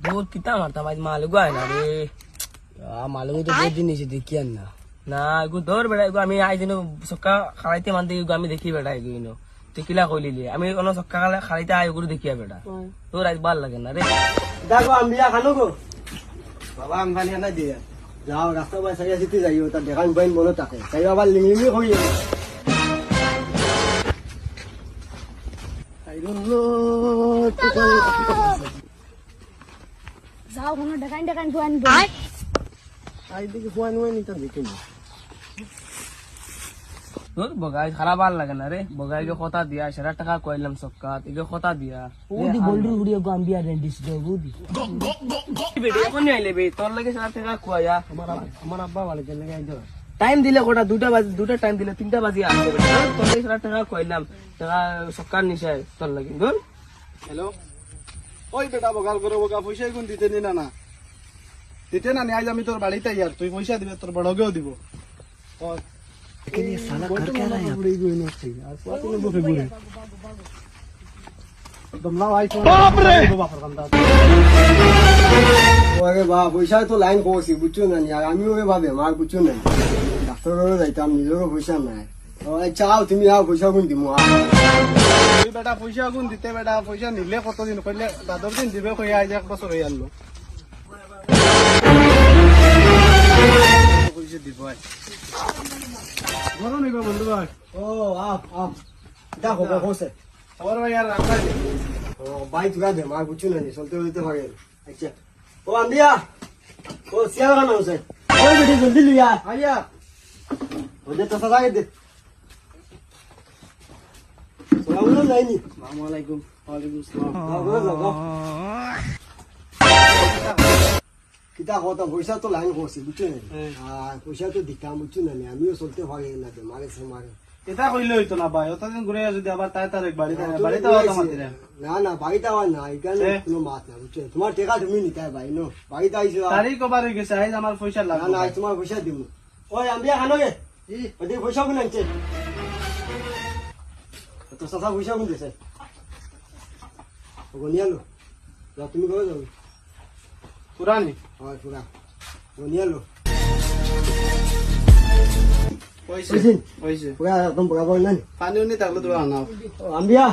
দূর কিতা মারতাম আজ মালুগো আয় না রে মালুমি তো বহুত দিন নিয়েছি দেখি আর না না এগু ধর বেড়া এগু আমি আই দিন চক্কা খাড়াইতে মানতে এগু আমি দেখি বেড়া এগু ইনো তুই কিলা কইলি আমি কোনো চক্কা খাড়াইতে আই এগুলো দেখিয়া বেড়া তোর আজ ভাল লাগে না রে দেখো আমি বিয়া খানো গো বাবা আমি খানি আনা দিয়ে যাও রাস্তা বাই সাইয়া জিতে যাইও তার দেখান বাইন মনে থাকে চাই আবার লিমিমি হই যাও কোনো দেখান দেখান ফুয়ান আই দিকে ফুয়ান হই নি তার দেখে তোর বগাই খারাপ ভাল লাগে না রে বগাই কে কথা দিয়া সেরা টাকা কইলাম চক্কা এগে কথা দিয়া ওদি বলডু গুড়িয়া গো আম্বিয়া রেন্ডিস দো বুদি বেটি এখন আইলে বে তোর লাগে সেরা টাকা কইয়া আমার আব্বা বলে কেন লাগে আইতো টাইম দিলে কোটা দুটা টাইম দিলে 3টা বাজে আসবে বেটা তোর লাগে সেরা টাকা কইলাম টাকা চক্কার নিশায় তোর লাগে গল হ্যালো ওই বেটা বগাল করে বগা পয়সা গুণ দিতে নি না না দিতে না নি আজ আমি তোর বাড়িতে ইয়ার তুই পয়সা দিবে তোর বড়গেও দিব लेकिन ये साला कर क्या रहा है बुरी कोई नहीं थी और स्वाति ने बुरे बुरे तुमला भाई तो बाप रे बाप रे कंदा ওরে বাবা পয়সা তো লাইন কোসি বুঝছো না আর আমিও ভাবে আমার বুঝছো না ডাক্তারেরও যাইতাম নিজেরও পয়সা নাই ওই চাও তুমি আও পয়সা গুণ দিমু তুই বেটা পয়সা গুণ দিতে বেটা পয়সা নিলে কতদিন কইলে দাদর দিন দিবে কই আজ এক বছর হই আনলো পয়সা দিব ভাই বলো নিগো বন্ধু ভাই ও আপ আপ দেখো বসে और भाई यार रखा दे ও ভাই তুই দে মার বুঝছো না চলতে চলতে ভাগে আচ্ছা ও আন্দিয়া ও সিয়া গানা হচ্ছে ওই বেটি জলদি লিয়া आया ওদের তো সাদা দে সালাম আলাইকুম अस्सलाम वालेकुम वालेकुम सलाम কিতা কথা পয়সা তো লাইন কোসি বুঝছো না আর পয়সা তো দিতাম বুঝছো না আমিও চলতে ভাগে না দে মারে সে মারে এটা কইলে হইতো না ভাই ওতদিন ঘুরে যদি আবার তাই তার এক বাড়িতে বাড়িতে আওয়া মাতিরে না না বাড়িতে আবার না এখানে কোনো মাত না বুঝছো তোমার টাকা তুমি নিতে ভাই নো বাড়িতে আইছো তারিখ কবার হয়ে গেছে আজ আমার পয়সা না লাগবে না আজ তোমার পয়সা দিব ওই আম্বিয়া খানো গে ওদের পয়সা গুণ আনছে তো সাসা পয়সা গুণ দিছে গনিয়ালো যাও তুমি কবে যাবে পুরানি হয় পুরা গনিয়ালো পয়সা পয়সা পয়সা পুরা একদম পুরা বল না পানি উনি থাকলে তো আনাও আম্বিয়া